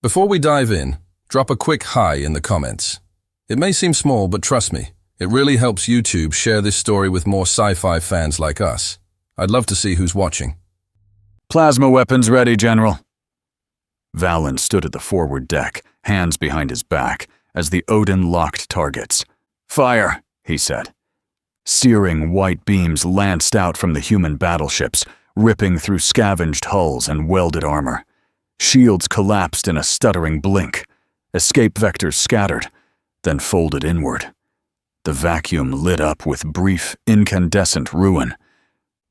Before we dive in, drop a quick hi in the comments. It may seem small, but trust me, it really helps YouTube share this story with more sci-fi fans like us. I'd love to see who's watching. Plasma weapons ready, General. Valen stood at the forward deck, hands behind his back, as the Odin locked targets. Fire, he said. Searing white beams lanced out from the human battleships, ripping through scavenged hulls and welded armor. Shields collapsed in a stuttering blink. Escape vectors scattered, then folded inward. The vacuum lit up with brief, incandescent ruin.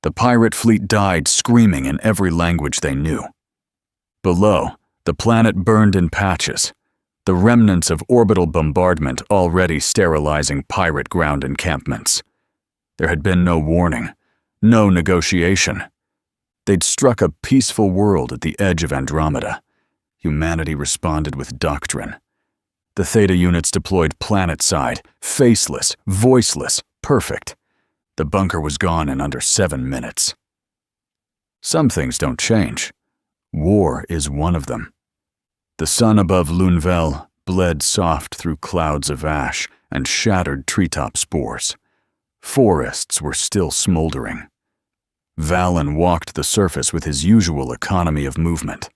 The pirate fleet died screaming in every language they knew. Below, the planet burned in patches, the remnants of orbital bombardment already sterilizing pirate ground encampments. There had been no warning, no negotiation. They'd struck a peaceful world at the edge of Andromeda. Humanity responded with doctrine. The THETA units deployed planet-side, faceless, voiceless, perfect. The bunker was gone in under 7 minutes. Some things don't change. War is one of them. The sun above Lunvel bled soft through clouds of ash and shattered treetop spores. Forests were still smoldering. Valen walked the surface with his usual economy of movement.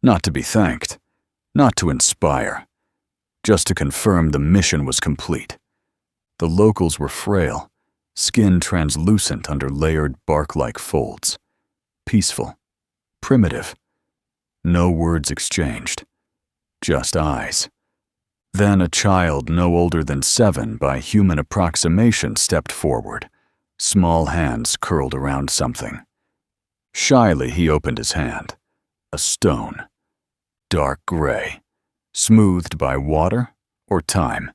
Not to be thanked, not to inspire, just to confirm the mission was complete. The locals were frail, skin translucent under layered bark-like folds. Peaceful, primitive. No words exchanged, just eyes. Then a child no older than 7 by human approximation stepped forward. Small hands curled around something. Shyly he opened his hand. A stone. Dark gray. Smoothed by water or time.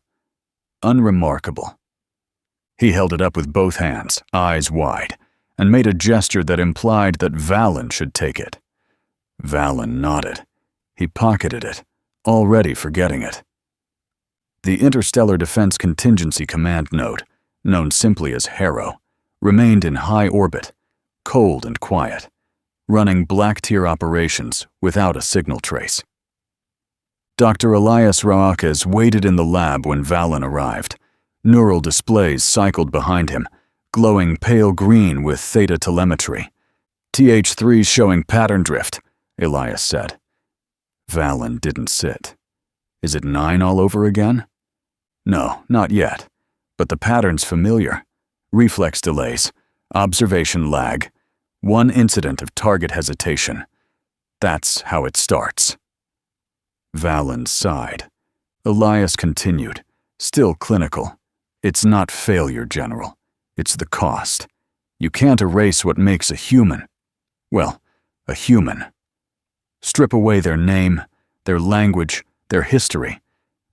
Unremarkable. He held it up with both hands, eyes wide, and made a gesture that implied that Valen should take it. Valen nodded. He pocketed it, already forgetting it. The Interstellar Defense Contingency Command Node, known simply as HARO, remained in high orbit, cold and quiet, running black-tier operations without a signal trace. Dr. Elias Raakes waited in the lab when Valen arrived. Neural displays cycled behind him, glowing pale green with theta telemetry. TH3's showing pattern drift, Elias said. Valen didn't sit. Is it 9 all over again? No, not yet, but the pattern's familiar. Reflex delays, observation lag, one incident of target hesitation. That's how it starts. Valen sighed. Elias continued, still clinical. It's not failure, General. It's the cost. You can't erase what makes a human. Well, a human. Strip away their name, their language, their history,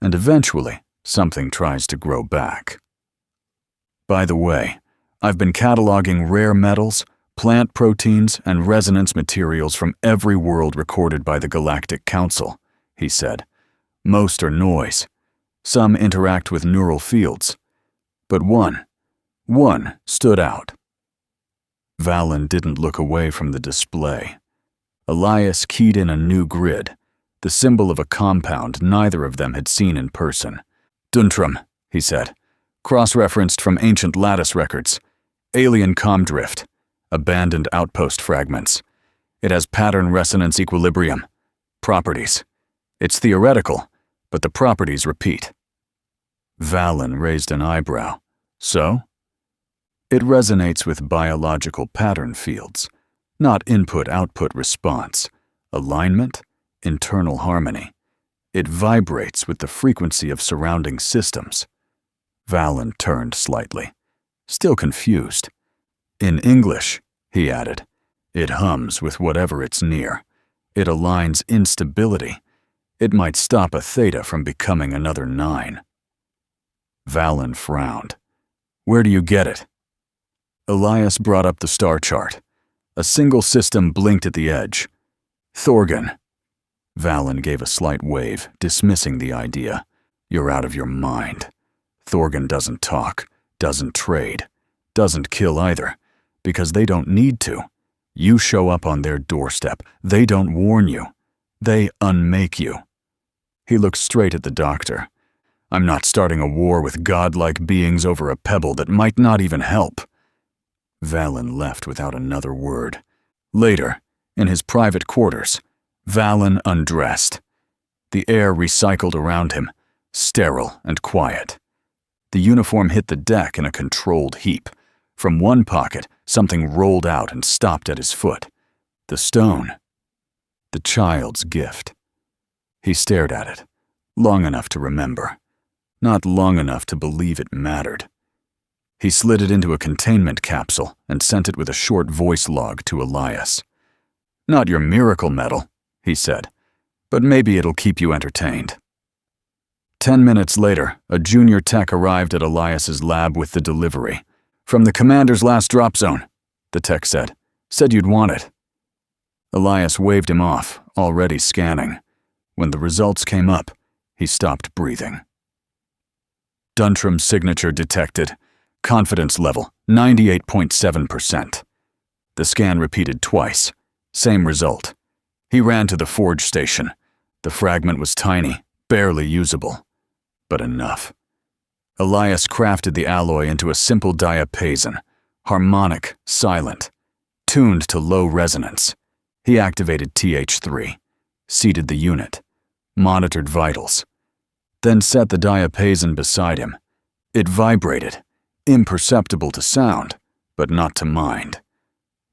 and eventually something tries to grow back. By the way, I've been cataloging rare metals, plant proteins, and resonance materials from every world recorded by the Galactic Council, he said. Most are noise. Some interact with neural fields. But one stood out. Valen didn't look away from the display. Elias keyed in a new grid, the symbol of a compound neither of them had seen in person. Duntram, he said, cross-referenced from ancient lattice records. Alien comm drift. Abandoned outpost fragments. It has pattern resonance equilibrium. Properties. It's theoretical, but the properties repeat. Valen raised an eyebrow. So? It resonates with biological pattern fields, not input-output response, alignment, internal harmony. It vibrates with the frequency of surrounding systems. Valen turned slightly, still confused. In English, he added, it hums with whatever it's near. It aligns instability. It might stop a theta from becoming another 9. Valen frowned. Where do you get it? Elias brought up the star chart. A single system blinked at the edge. Thorgan. Valen gave a slight wave, dismissing the idea. You're out of your mind. Thorgan doesn't talk, doesn't trade, doesn't kill either, because they don't need to. You show up on their doorstep. They don't warn you. They unmake you. He looked straight at the doctor. I'm not starting a war with godlike beings over a pebble that might not even help. Valen left without another word. Later, in his private quarters, Valen undressed. The air recycled around him, sterile and quiet. The uniform hit the deck in a controlled heap. From one pocket, something rolled out and stopped at his foot. The stone. The child's gift. He stared at it, long enough to remember, not long enough to believe it mattered. He slid it into a containment capsule and sent it with a short voice log to Elias. Not your miracle medal, he said, but maybe it'll keep you entertained. 10 minutes later, a junior tech arrived at Elias's lab with the delivery. From the commander's last drop zone, the tech said. Said you'd want it. Elias waved him off, already scanning. When the results came up, he stopped breathing. Duntram's signature detected. Confidence level, 98.7%. The scan repeated twice. Same result. He ran to the forge station. The fragment was tiny, barely usable. But enough. Elias crafted the alloy into a simple diapason, harmonic, silent, tuned to low resonance. He activated TH3, seated the unit, monitored vitals, then set the diapason beside him. It vibrated, imperceptible to sound, but not to mind.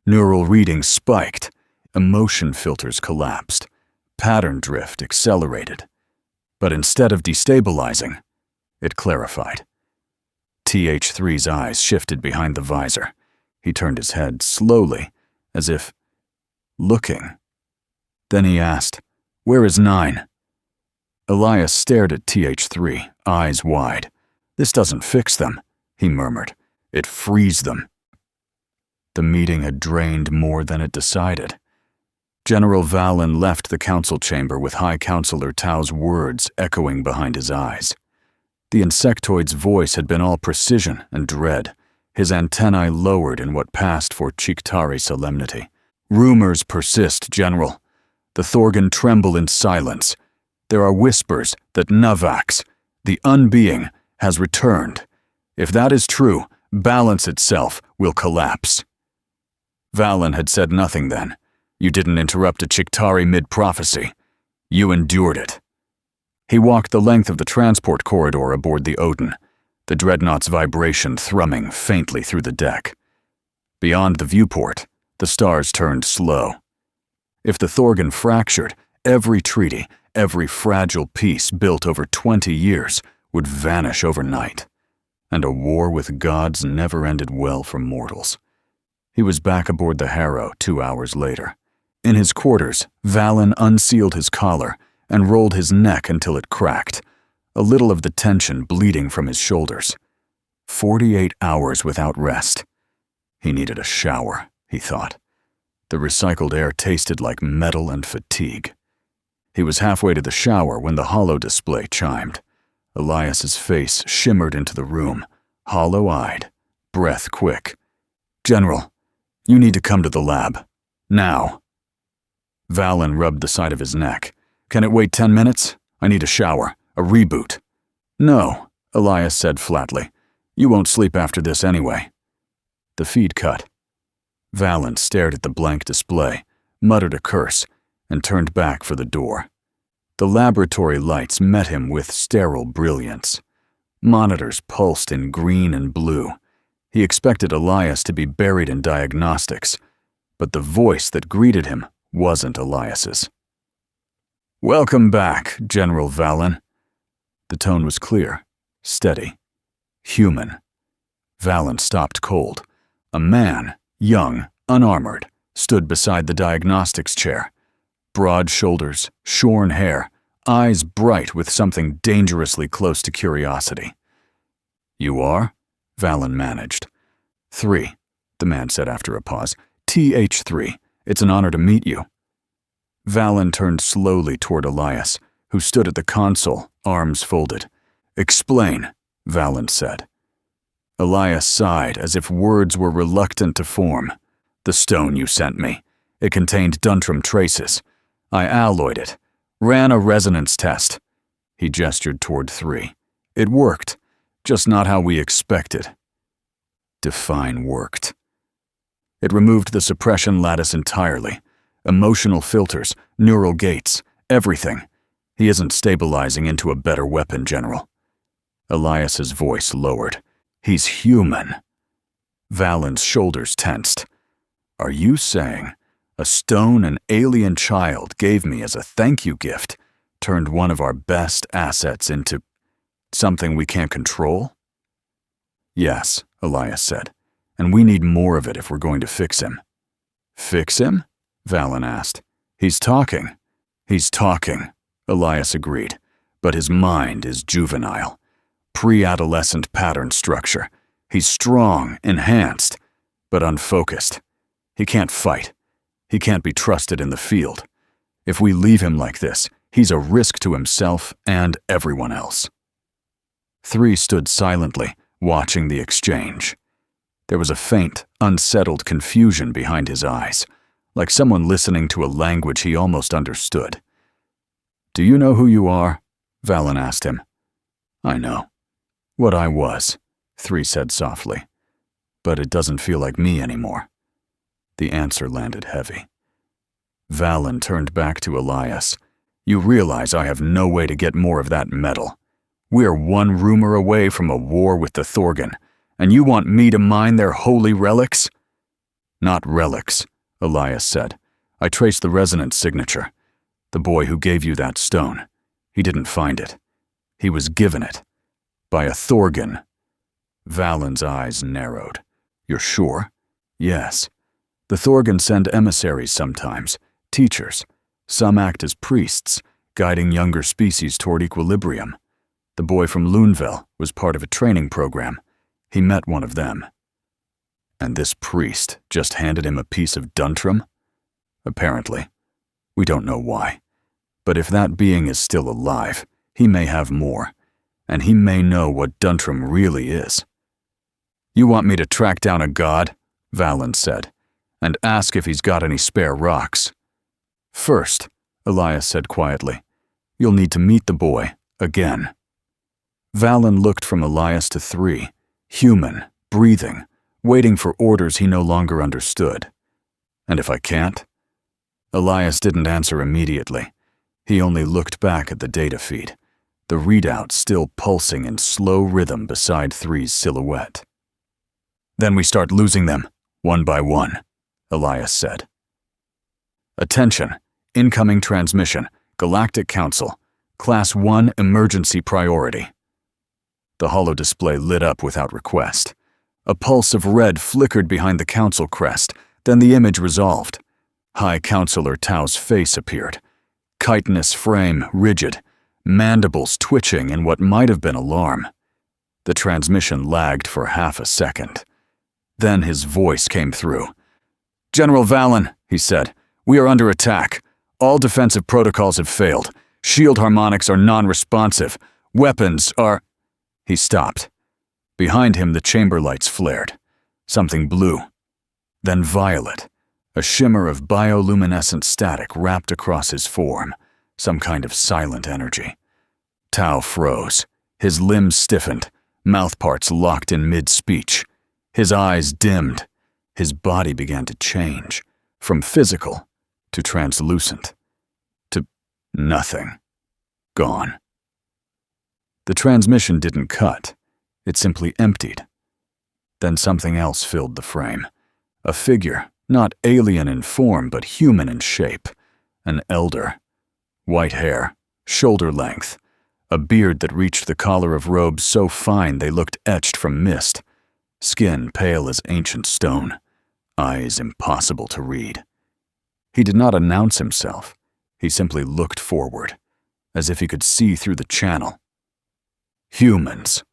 Neural readings spiked, emotion filters collapsed, pattern drift accelerated. But instead of destabilizing, it clarified. TH3's eyes shifted behind the visor. He turned his head slowly, as if looking. Then he asked, "Where is 9?" Elias stared at TH3, eyes wide. "This doesn't fix them," he murmured. "It frees them." The meeting had drained more than it decided. General Valen left the council chamber with High Counselor Tao's words echoing behind his eyes. The insectoid's voice had been all precision and dread, his antennae lowered in what passed for Chikhtari solemnity. "Rumors persist, General. The Thorgan tremble in silence. There are whispers that Navax, the unbeing, has returned. If that is true, balance itself will collapse." Valen had said nothing then. You didn't interrupt a Chikhtari mid-prophecy. You endured it. He walked the length of the transport corridor aboard the Odin, the dreadnought's vibration thrumming faintly through the deck. Beyond the viewport, the stars turned slow. If the Thorgan fractured, every treaty, every fragile piece built over 20 years would vanish overnight. And a war with gods never ended well for mortals. He was back aboard the Harrow 2 hours later. In his quarters, Valen unsealed his collar and rolled his neck until it cracked, a little of the tension bleeding from his shoulders. 48 hours without rest. He needed a shower, he thought. The recycled air tasted like metal and fatigue. He was halfway to the shower when the holo display chimed. Elias's face shimmered into the room, hollow-eyed, breath quick. "General, you need to come to the lab. Now." Valen rubbed the side of his neck. "Can it wait 10 minutes? I need a shower, a reboot." "No," Elias said flatly. "You won't sleep after this anyway." The feed cut. Valen stared at the blank display, muttered a curse, and turned back for the door. The laboratory lights met him with sterile brilliance. Monitors pulsed in green and blue. He expected Elias to be buried in diagnostics, but the voice that greeted him wasn't Elias's. "Welcome back, General Valen." The tone was clear, steady, human. Valen stopped cold. A man, young, unarmored, stood beside the diagnostics chair. Broad shoulders, shorn hair, eyes bright with something dangerously close to curiosity. "You are?" Valen managed. "3, the man said after a pause. "TH3, it's an honor to meet you." Valen turned slowly toward Elias, who stood at the console, arms folded. "Explain," Valen said. Elias sighed as if words were reluctant to form. "The stone you sent me. It contained Duntram traces. I alloyed it, ran a resonance test. He gestured toward 3. It worked, just not how we expected. Define worked. It removed the suppression lattice entirely. Emotional filters, neural gates, everything. He isn't stabilizing into a better weapon, General. Elias's voice lowered. He's human. Valen's shoulders tensed. Are you saying a stone an alien child gave me as a thank you gift turned one of our best assets into something we can't control? Yes, Elias said, and we need more of it if we're going to fix him. Fix him? Valen asked. He's talking. He's talking, Elias agreed, but his mind is juvenile. Pre-adolescent pattern structure. He's strong, enhanced, but unfocused. He can't fight. He can't be trusted in the field. If we leave him like this, he's a risk to himself and everyone else. 3 stood silently, watching the exchange. There was a faint, unsettled confusion behind his eyes, like someone listening to a language he almost understood. Do you know who you are? Valen asked him. I know. What I was, 3 said softly. But it doesn't feel like me anymore. The answer landed heavy. Valen turned back to Elias. You realize I have no way to get more of that metal. We're 1 rumor away from a war with the Thorgan, and you want me to mine their holy relics? Not relics, Elias said. I traced the resonance signature. The boy who gave you that stone. He didn't find it. He was given it. By a Thorgan. Valen's eyes narrowed. You're sure? Yes. The Thorgan send emissaries sometimes, teachers. Some act as priests, guiding younger species toward equilibrium. The boy from Luneville was part of a training program. He met one of them. And this priest just handed him a piece of Duntram? Apparently. We don't know why. But if that being is still alive, he may have more, and he may know what Duntram really is. You want me to track down a god? Valen said, and ask if he's got any spare rocks. First, Elias said quietly, you'll need to meet the boy, again. Valen looked from Elias to 3, human, breathing, waiting for orders he no longer understood. And if I can't? Elias didn't answer immediately. He only looked back at the data feed, the readout still pulsing in slow rhythm beside 3's silhouette. Then we start losing them, one by one, Elias said. Attention, incoming transmission, Galactic Council, Class 1 emergency priority. The holodisplay lit up without request. A pulse of red flickered behind the council crest, then the image resolved. High Counselor Tao's face appeared. Chitinous frame rigid, mandibles twitching in what might have been alarm. The transmission lagged for half a second. Then his voice came through. General Valen, he said, we are under attack. All defensive protocols have failed. Shield harmonics are non-responsive. Weapons are... He stopped. Behind him, the chamber lights flared. Something blue. Then violet. A shimmer of bioluminescent static wrapped across his form. Some kind of silent energy. Tao froze. His limbs stiffened. Mouthparts locked in mid-speech. His eyes dimmed. His body began to change. From physical to translucent. To nothing. Gone. The transmission didn't cut. It simply emptied. Then something else filled the frame. A figure, not alien in form but human in shape. An elder. White hair, shoulder length. A beard that reached the collar of robes so fine they looked etched from mist. Skin pale as ancient stone. Eyes impossible to read. He did not announce himself. He simply looked forward, as if he could see through the channel. Humans.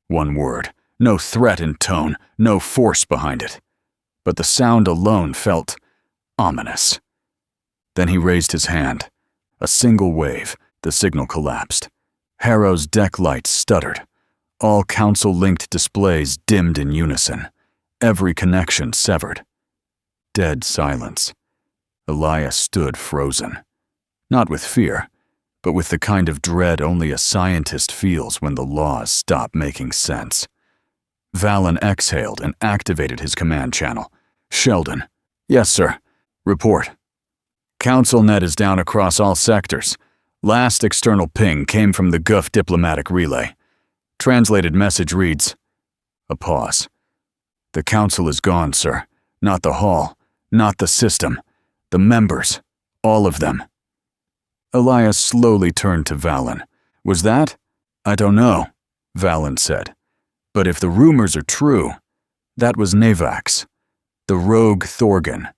One word. No threat in tone, no force behind it. But the sound alone felt ominous. Then he raised his hand. A single wave, the signal collapsed. Harrow's deck lights stuttered. All council-linked displays dimmed in unison. Every connection severed. Dead silence. Elias stood frozen. Not with fear, but with the kind of dread only a scientist feels when the laws stop making sense. Valen exhaled and activated his command channel. Sheldon. Yes, sir. Report. Council net is down across all sectors. Last external ping came from the GUF diplomatic relay. Translated message reads, a pause. The council is gone, sir. Not the hall, not the system. The members, all of them. Elias slowly turned to Valen. Was that? I don't know, Valen said. But if the rumors are true, that was Navax, the rogue Thorgan.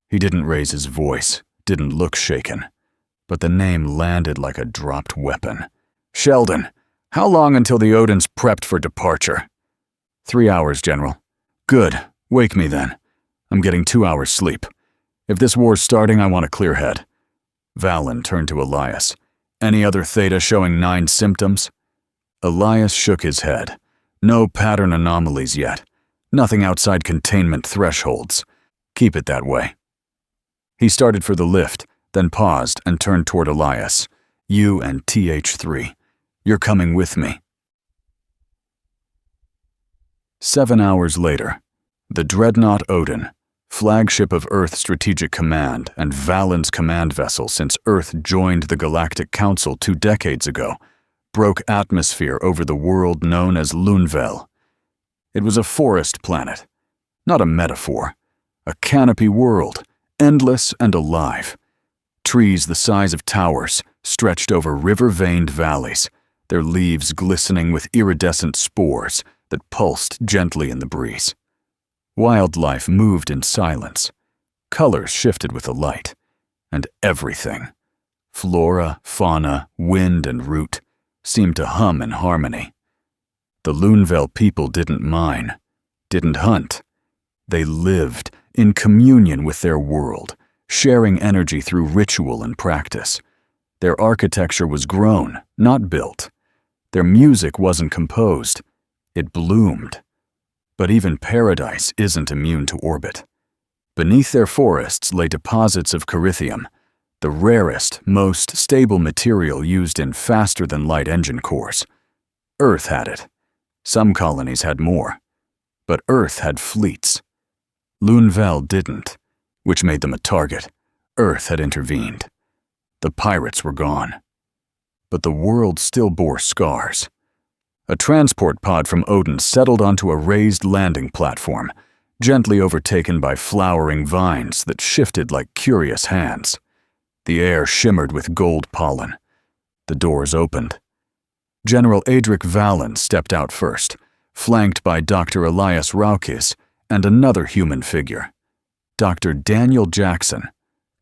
He didn't raise his voice, didn't look shaken, but the name landed like a dropped weapon. Sheldon, how long until the Odin's prepped for departure? 3 hours, General. Good. Wake me then. I'm getting 2 hours sleep. If this war's starting, I want a clear head. Valen turned to Elias. Any other theta showing 9 symptoms? Elias shook his head. No pattern anomalies yet. Nothing outside containment thresholds. Keep it that way. He started for the lift, then paused and turned toward Elias. You and TH3. You're coming with me. 7 hours later, the Dreadnought Odin, flagship of Earth Strategic Command and Valen's command vessel since Earth joined the Galactic Council 2 decades ago, broke atmosphere over the world known as Lunvel. It was a forest planet, not a metaphor, a canopy world, endless and alive. Trees the size of towers stretched over river-veined valleys, their leaves glistening with iridescent spores that pulsed gently in the breeze. Wildlife moved in silence. Colors shifted with the light. And everything, flora, fauna, wind, and root, seemed to hum in harmony. The Lunvel people didn't mine, didn't hunt. They lived in communion with their world, sharing energy through ritual and practice. Their architecture was grown, not built. Their music wasn't composed. It bloomed. But even paradise isn't immune to orbit. Beneath their forests lay deposits of carithium, the rarest, most stable material used in faster-than-light engine cores. Earth had it. Some colonies had more. But Earth had fleets. Lunvel didn't, which made them a target. Earth had intervened. The pirates were gone. But the world still bore scars. A transport pod from Odin settled onto a raised landing platform, gently overtaken by flowering vines that shifted like curious hands. The air shimmered with gold pollen. The doors opened. General Adric Valen stepped out first, flanked by Dr. Elias Raukis and another human figure, Dr. Daniel Jackson,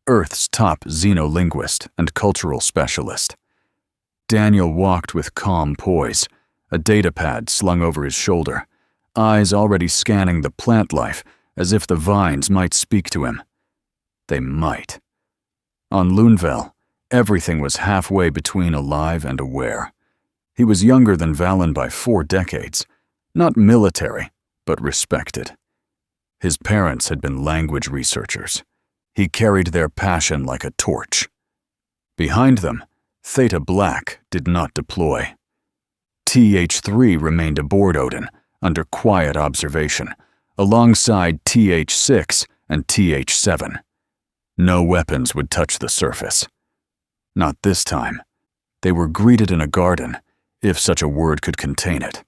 Earth's top xenolinguist and cultural specialist. Daniel walked with calm poise, a datapad slung over his shoulder, eyes already scanning the plant life as if the vines might speak to him. They might. On Lunvel, everything was halfway between alive and aware. He was younger than Valen by 4 decades, not military, but respected. His parents had been language researchers. He carried their passion like a torch. Behind them, Theta Black did not deploy. TH3 remained aboard Odin, under quiet observation, alongside TH6 and TH7. No weapons would touch the surface. Not this time. They were greeted in a garden, if such a word could contain it.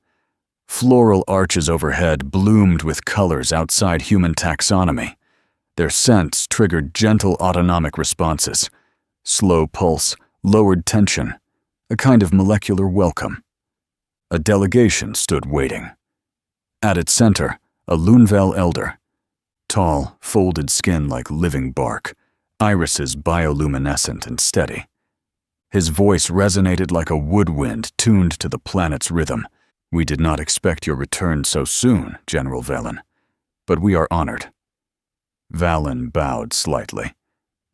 Floral arches overhead bloomed with colors outside human taxonomy. Their scents triggered gentle autonomic responses. Slow pulse, lowered tension, a kind of molecular welcome. A delegation stood waiting. At its center, a Lunvel elder. Tall, folded skin like living bark, irises bioluminescent and steady. His voice resonated like a woodwind tuned to the planet's rhythm. We did not expect your return so soon, General Valen, but we are honored. Valen bowed slightly.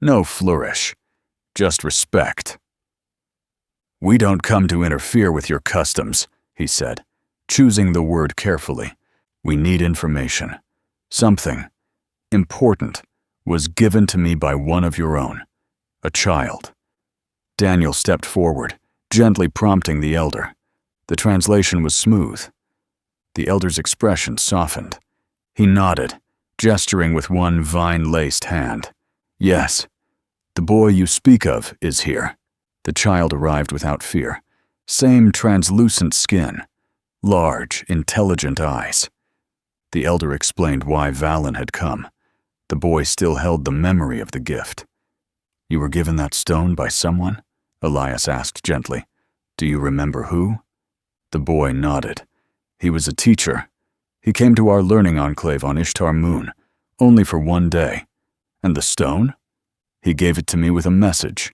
No flourish, just respect. We don't come to interfere with your customs, he said, choosing the word carefully. We need information. Something important was given to me by one of your own, a child. Daniel stepped forward, gently prompting the elder. The translation was smooth. The elder's expression softened. He nodded, gesturing with one vine-laced hand. Yes, the boy you speak of is here. The child arrived without fear. Same translucent skin. Large, intelligent eyes. The elder explained why Valen had come. The boy still held the memory of the gift. You were given that stone by someone? Elias asked gently. Do you remember who? The boy nodded. He was a teacher. He came to our learning enclave on Ishtar Moon, only for one day. And the stone? He gave it to me with a message.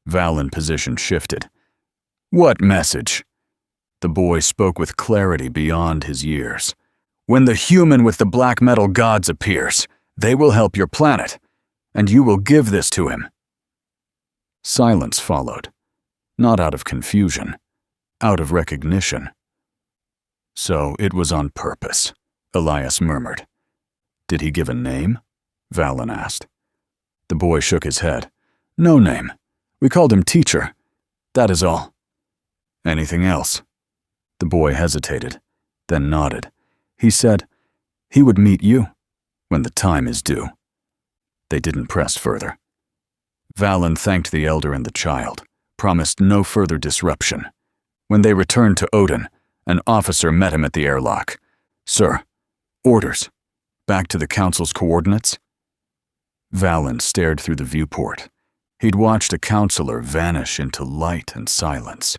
Valen's position shifted. What message? The boy spoke with clarity beyond his years. When the human with the black metal gods appears, they will help your planet, and you will give this to him. Silence followed, not out of confusion, out of recognition. So it was on purpose, Elias murmured. Did he give a name? Valen asked. The boy shook his head. No name. We called him Teacher. That is all. Anything else? The boy hesitated, then nodded. He said, he would meet you when the time is due. They didn't press further. Valen thanked the elder and the child, promised no further disruption. When they returned to Odin, an officer met him at the airlock. Sir, orders. Back to the council's coordinates? Valen stared through the viewport. He'd watched a counselor vanish into light and silence.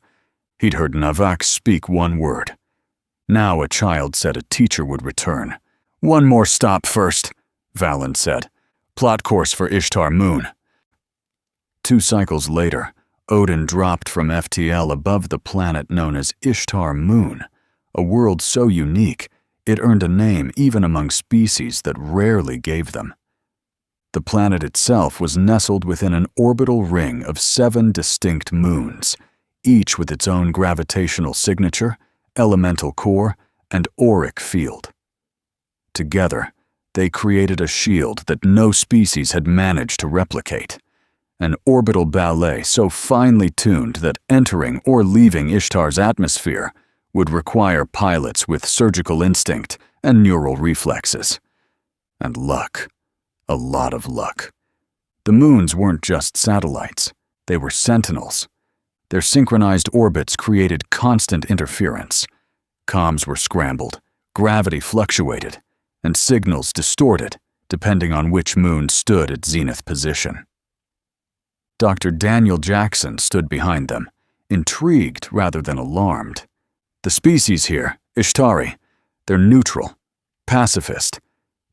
He'd heard Navak speak one word. Now a child said a teacher would return. One more stop first, Valen said. Plot course for Ishtar Moon. 2 cycles later, Odin dropped from FTL above the planet known as Ishtar Moon, a world so unique it earned a name even among species that rarely gave them. The planet itself was nestled within an orbital ring of 7 distinct moons, each with its own gravitational signature, elemental core, and auric field. Together, they created a shield that no species had managed to replicate. An orbital ballet so finely tuned that entering or leaving Ishtar's atmosphere would require pilots with surgical instinct and neural reflexes. And luck. A lot of luck. The moons weren't just satellites. They were sentinels. Their synchronized orbits created constant interference. Comms were scrambled, gravity fluctuated, and signals distorted depending on which moon stood at zenith position. Dr. Daniel Jackson stood behind them, intrigued rather than alarmed. The species here, Ishtari, they're neutral, pacifist,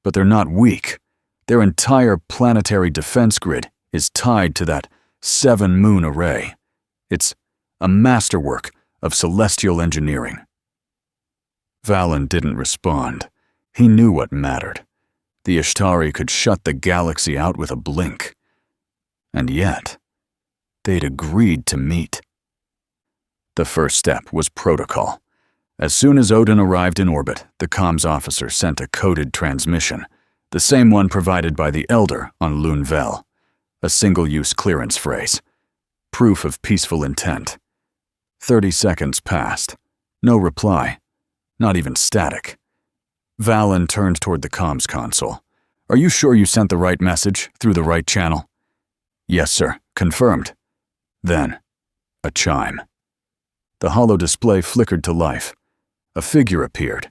but they're not weak. Their entire planetary defense grid is tied to that 7-moon array. It's a masterwork of celestial engineering. Valen didn't respond. He knew what mattered. The Ishtari could shut the galaxy out with a blink. And yet, they'd agreed to meet. The first step was protocol. As soon as Odin arrived in orbit, the comms officer sent a coded transmission, the same one provided by the Elder on Lune Vel, a single-use clearance phrase, proof of peaceful intent. 30 seconds passed. No reply, not even static. Valen turned toward the comms console. Are you sure you sent the right message through the right channel? Yes, sir. Confirmed. Then, a chime. The holo display flickered to life. A figure appeared.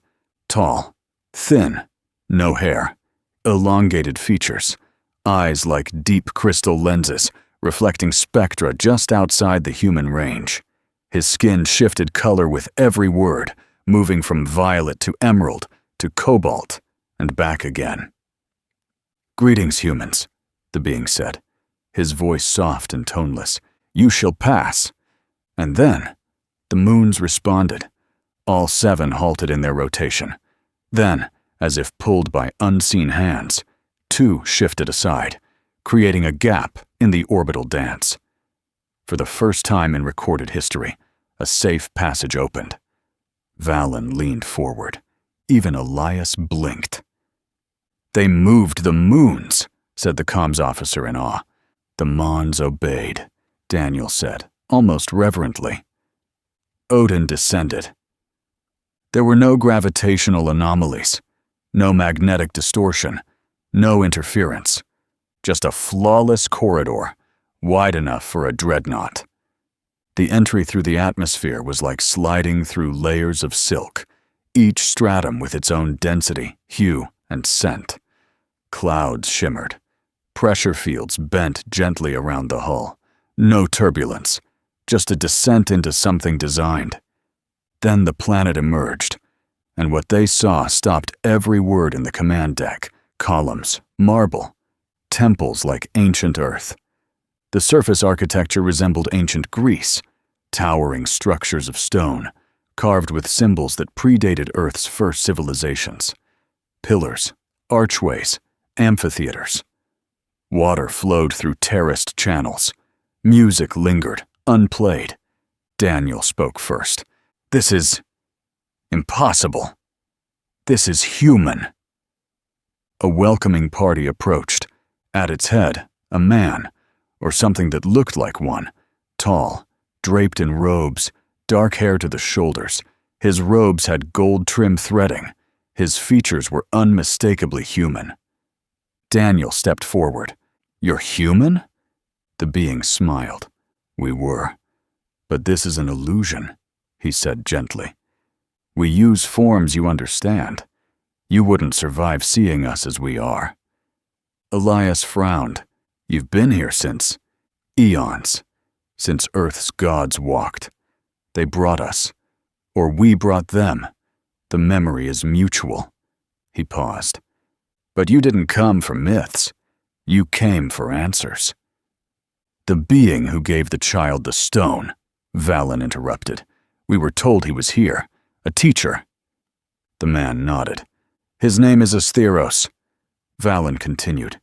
Tall, thin, no hair, elongated features, eyes like deep crystal lenses, reflecting spectra just outside the human range. His skin shifted color with every word, moving from violet to emerald to cobalt and back again. Greetings, humans, the being said, his voice soft and toneless. You shall pass. And then, the moons responded. All 7 halted in their rotation. Then, as if pulled by unseen hands, 2 shifted aside, creating a gap in the orbital dance. For the first time in recorded history, a safe passage opened. Valen leaned forward. Even Elias blinked. They moved the moons, said the comms officer in awe. The Mons obeyed. Daniel said, almost reverently. Odin descended. There were no gravitational anomalies, no magnetic distortion, no interference, just a flawless corridor, wide enough for a dreadnought. The entry through the atmosphere was like sliding through layers of silk, each stratum with its own density, hue, and scent. Clouds shimmered. Pressure fields bent gently around the hull. No turbulence, just a descent into something designed. Then the planet emerged, and what they saw stopped every word in the command deck. Columns, marble, temples like ancient Earth. The surface architecture resembled ancient Greece, towering structures of stone, carved with symbols that predated Earth's first civilizations. Pillars, archways, amphitheaters. Water flowed through terraced channels. Music lingered, unplayed. Daniel spoke first. "This is impossible. This is human." A welcoming party approached. At its head, a man, or something that looked like one, tall, draped in robes, dark hair to the shoulders. His robes had gold-trim threading. His features were unmistakably human. Daniel stepped forward. "You're human?" The being smiled. "We were. But this is an illusion," he said gently. "We use forms you understand. You wouldn't survive seeing us as we are." Elias frowned. "You've been here since eons, since Earth's gods walked. They brought us, or we brought them. The memory is mutual." He paused. "But you didn't come for myths. You came for answers." "The being who gave the child the stone," Valen interrupted. "We were told he was here, a teacher." The man nodded. "His name is Asteros." Valen continued.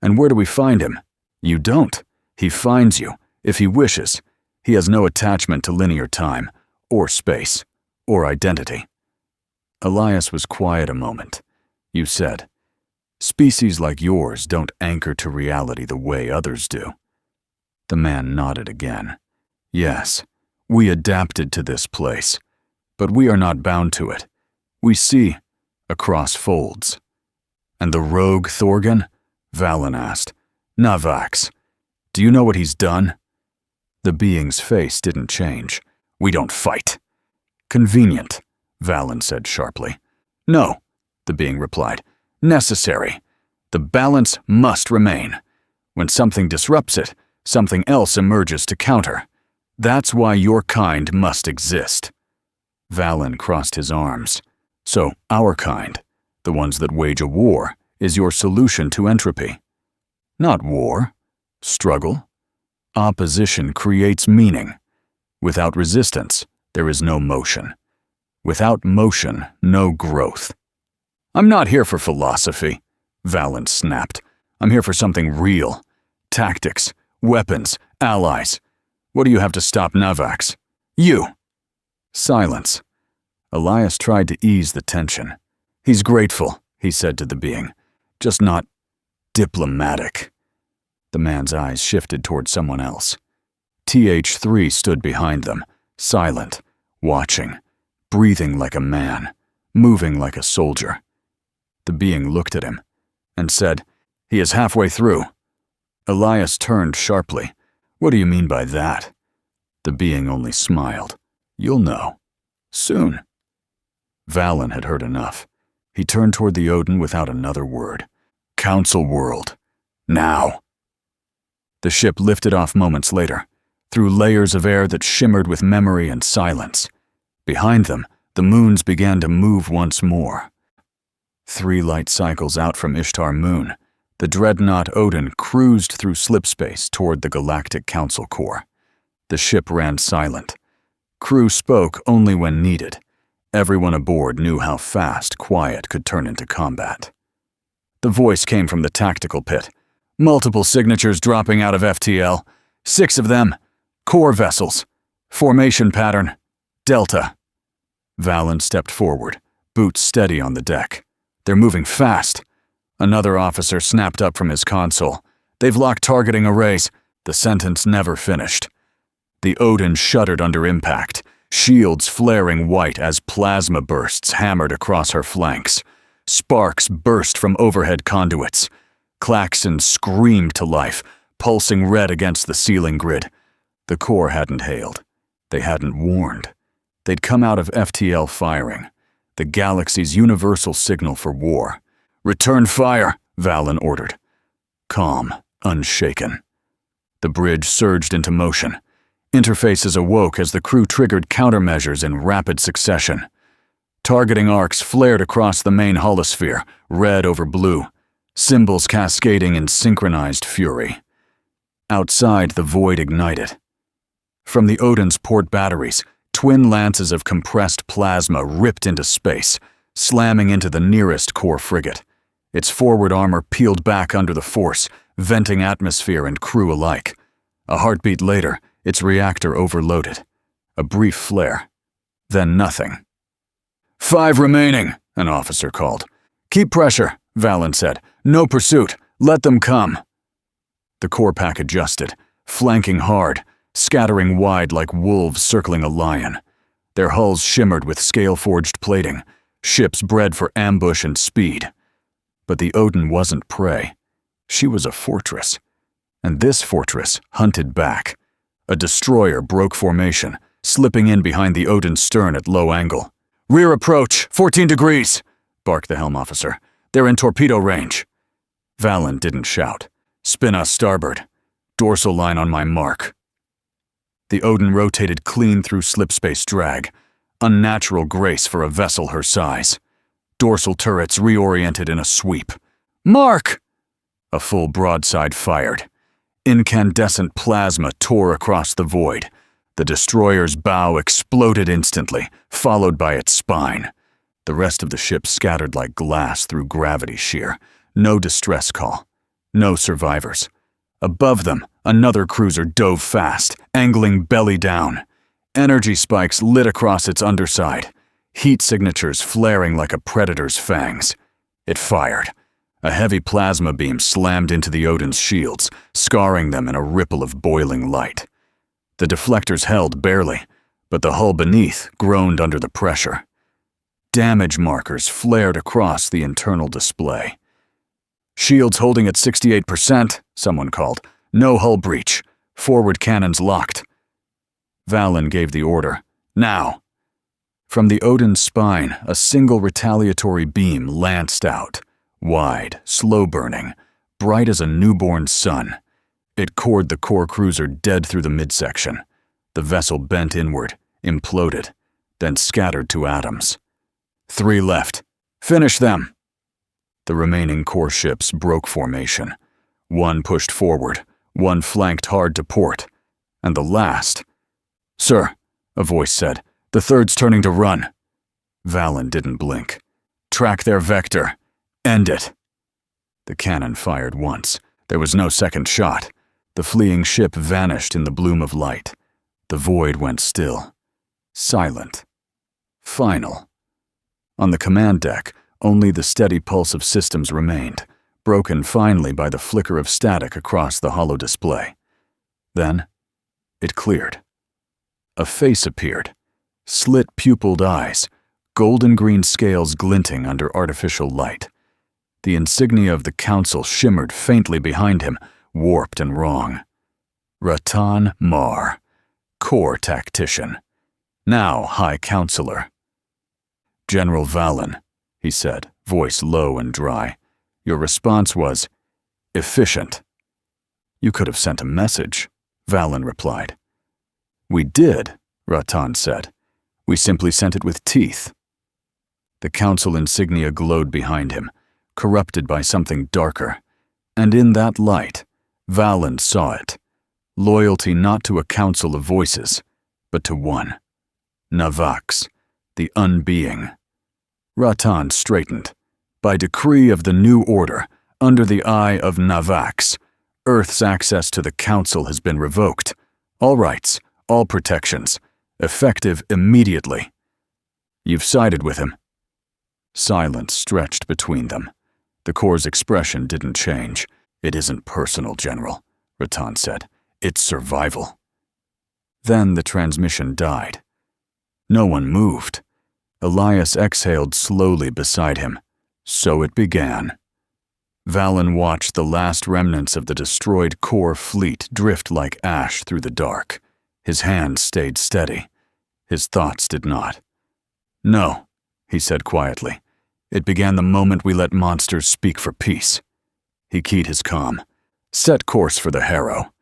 "And where do we find him?" "You don't. He finds you, if he wishes. He has no attachment to linear time, or space, or identity." Elias was quiet a moment. "You said, species like yours don't anchor to reality the way others do." The man nodded again. "Yes, we adapted to this place, but we are not bound to it. We see across folds." "And the rogue Thorgan?" Valen asked. "Navax. Do you know what he's done?" The being's face didn't change. "We don't fight." "Convenient," Valen said sharply. "No," the being replied. "Necessary. The balance must remain. When something disrupts it, something else emerges to counter. That's why your kind must exist." Valen crossed his arms. "So our kind, the ones that wage a war, is your solution to entropy?" "Not war. Struggle. Opposition creates meaning. Without resistance, there is no motion. Without motion, no growth." "I'm not here for philosophy," Valen snapped. "I'm here for something real. Tactics, weapons, allies. What do you have to stop Navax?" "You." Silence. Elias tried to ease the tension. "He's grateful," he said to the being. "Just not diplomatic." The man's eyes shifted toward someone else. TH3 stood behind them, silent, watching, breathing like a man, moving like a soldier. The being looked at him and said, "He is halfway through." Elias turned sharply. "What do you mean by that?" The being only smiled. "You'll know. Soon." Valen had heard enough. He turned toward the Odin without another word. "Council world. Now." The ship lifted off moments later, through layers of air that shimmered with memory and silence. Behind them, the moons began to move once more. 3 light cycles out from Ishtar Moon, the dreadnought Odin cruised through slipspace toward the Galactic Council Core. The ship ran silent. Crew spoke only when needed. Everyone aboard knew how fast quiet could turn into combat. The voice came from the tactical pit. "Multiple signatures dropping out of FTL. 6 of them. Core vessels. Formation pattern. Delta." Valen stepped forward, boots steady on the deck. "They're moving fast." Another officer snapped up from his console. "They've locked targeting arrays. The sentence never finished. The Odin shuddered under impact, shields flaring white as plasma bursts hammered across her flanks. Sparks burst from overhead conduits. Klaxons screamed to life, pulsing red against the ceiling grid. The Corps hadn't hailed. They hadn't warned. They'd come out of FTL firing, the galaxy's universal signal for war. "Return fire," Valen ordered. Calm, unshaken. The bridge surged into motion. Interfaces awoke as the crew triggered countermeasures in rapid succession. Targeting arcs flared across the main holosphere, red over blue, symbols cascading in synchronized fury. Outside, the void ignited. From the Odin's port batteries, twin lances of compressed plasma ripped into space, slamming into the nearest Corps frigate. Its forward armor peeled back under the force, venting atmosphere and crew alike. A heartbeat later, its reactor overloaded. A brief flare. Then nothing. "5 remaining," an officer called. "Keep pressure," Valen said. "No pursuit. Let them come." The Corps pack adjusted, flanking hard, scattering wide like wolves circling a lion. Their hulls shimmered with scale-forged plating, ships bred for ambush and speed. But the Odin wasn't prey. She was a fortress. And this fortress hunted back. A destroyer broke formation, slipping in behind the Odin's stern at low angle. "Rear approach, 14 degrees, barked the helm officer. "They're in torpedo range." Valen didn't shout. "Spin us starboard. Dorsal line on my mark." The Odin rotated clean through slipspace drag, unnatural grace for a vessel her size. Dorsal turrets reoriented in a sweep. "Mark!" A full broadside fired. Incandescent plasma tore across the void. The destroyer's bow exploded instantly, followed by its spine. The rest of the ship scattered like glass through gravity shear. No distress call. No survivors. Above them, another cruiser dove fast, angling belly down. Energy spikes lit across its underside, heat signatures flaring like a predator's fangs. It fired. A heavy plasma beam slammed into the Odin's shields, scarring them in a ripple of boiling light. The deflectors held barely, but the hull beneath groaned under the pressure. Damage markers flared across the internal display. "Shields holding at 68%, someone called. "No hull breach. Forward cannons locked." Valen gave the order. "Now!" From the Odin's spine, a single retaliatory beam lanced out. Wide, slow-burning, bright as a newborn sun. It cored the Corps cruiser dead through the midsection. The vessel bent inward, imploded, then scattered to atoms. 3 left. "Finish them!" The remaining Corps ships broke formation. One pushed forward, one flanked hard to port, and the last— "Sir," a voice said, "the third's turning to run." Valen didn't blink. "Track their vector. End it." The cannon fired once. There was no second shot. The fleeing ship vanished in the bloom of light. The void went still. Silent. Final. On the command deck, only the steady pulse of systems remained, broken finally by the flicker of static across the hollow display. Then, it cleared. A face appeared. Slit-pupilled eyes, golden-green scales glinting under artificial light. The insignia of the Council shimmered faintly behind him, warped and wrong. Ratan Mar, Corps Tactician. Now High Counselor. "General Valen," he said, voice low and dry. "Your response was efficient." "You could have sent a message," Valen replied. "We did," Ratan said. "We simply sent it with teeth." The Council insignia glowed behind him, corrupted by something darker, and in that light, Valen saw it. Loyalty not to a council of voices, but to one. Navax, the unbeing. Ratan straightened. By decree of the new order, under the eye of Navax, Earth's access to the Council has been revoked. All rights, all protections, effective immediately. You've sided with him. Silence stretched between them. The Corps' expression didn't change. "It isn't personal, General," Ratan said. It's survival. Then the transmission died. No one moved. Elias exhaled slowly beside him. So it began. Valen watched the last remnants of the destroyed core fleet drift like ash through the dark. His hands stayed steady. His thoughts did not. No, he said quietly. It began the moment we let monsters speak for peace. He keyed his comm. Set course for the Harrow.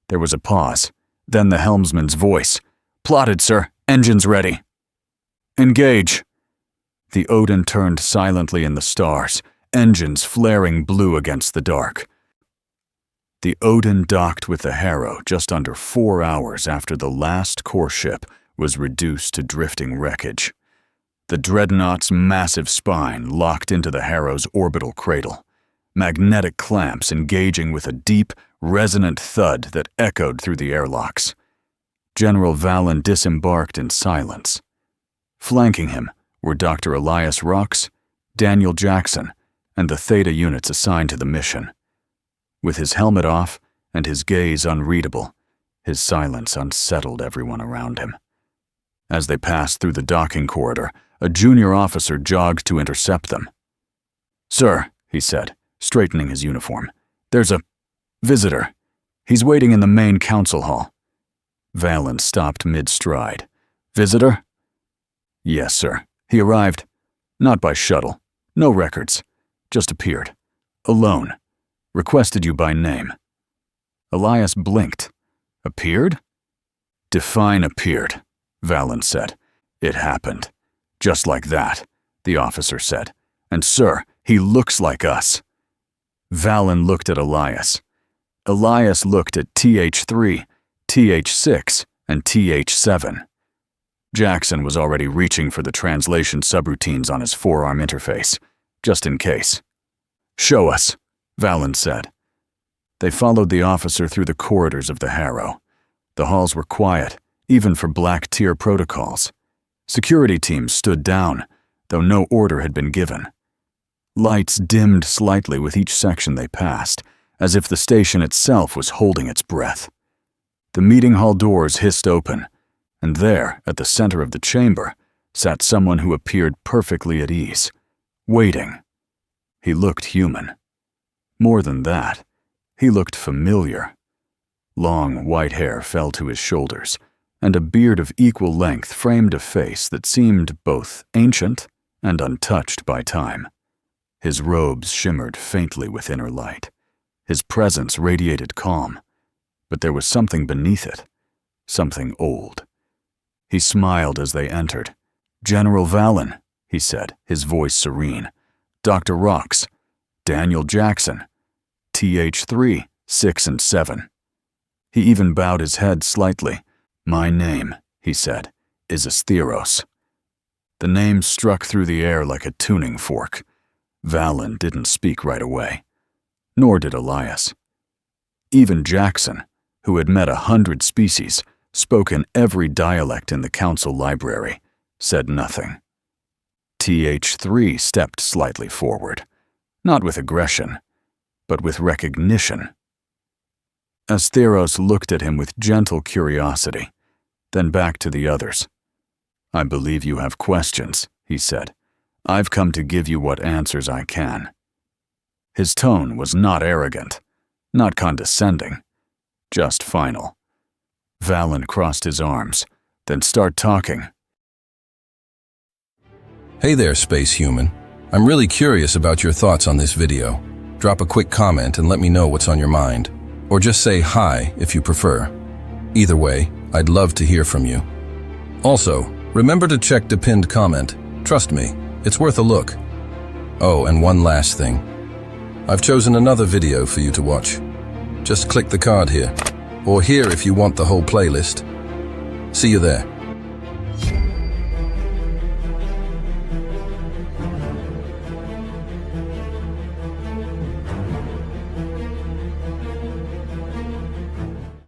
There was a pause. Then the helmsman's voice. Plotted, sir. Engines ready. Engage. The Odin turned silently in the stars, engines flaring blue against the dark. The Odin docked with the Harrow just under 4 hours after the last core ship was reduced to drifting wreckage. The dreadnought's massive spine locked into the Harrow's orbital cradle, magnetic clamps engaging with a deep, resonant thud that echoed through the airlocks. General Valen disembarked in silence. Flanking him were Dr. Elias Rox, Daniel Jackson, and the THETA units assigned to the mission. With his helmet off and his gaze unreadable, his silence unsettled everyone around him. As they passed through the docking corridor, a junior officer jogged to intercept them. Sir, he said, straightening his uniform, there's a visitor. He's waiting in the main council hall. Valen stopped mid-stride. Visitor? Yes, sir. He arrived. Not by shuttle. No records. Just appeared. Alone. Requested you by name. Elias blinked. Appeared? Define appeared, Valen said. It happened. Just like that, the officer said. And sir, he looks like us. Valen looked at Elias. Elias looked at TH3, TH6, and TH7. Jackson was already reaching for the translation subroutines on his forearm interface, just in case. Show us, Valen said. They followed the officer through the corridors of the Harrow. The halls were quiet, even for Black Tier protocols. Security teams stood down, though no order had been given. Lights dimmed slightly with each section they passed, as if the station itself was holding its breath. The meeting hall doors hissed open, and there, at the center of the chamber, sat someone who appeared perfectly at ease, waiting. He looked human. More than that, he looked familiar. Long white hair fell to his shoulders, and a beard of equal length framed a face that seemed both ancient and untouched by time. His robes shimmered faintly with inner light. His presence radiated calm, but there was something beneath it, something old. He smiled as they entered. General Valen, he said, his voice serene. Dr. Rox, Daniel Jackson, TH3, 6 and 7. He even bowed his head slightly. My name, he said, is Asteros. The name struck through the air like a tuning fork. Valen didn't speak right away, nor did Elias. Even Jackson, who had met 100 species, spoke in every dialect in the council library, said nothing. TH3 stepped slightly forward, not with aggression, but with recognition. Asteros looked at him with gentle curiosity, then back to the others. I believe you have questions, he said. I've come to give you what answers I can. His tone was not arrogant, not condescending, just final. Valen crossed his arms, then started talking. Hey there, space human. I'm really curious about your thoughts on this video. Drop a quick comment and let me know what's on your mind. Or just say hi if you prefer. Either way, I'd love to hear from you. Also, remember to check the pinned comment. Trust me, it's worth a look. Oh, and one last thing. I've chosen another video for you to watch. Just click the card here, or here if you want the whole playlist. See you there.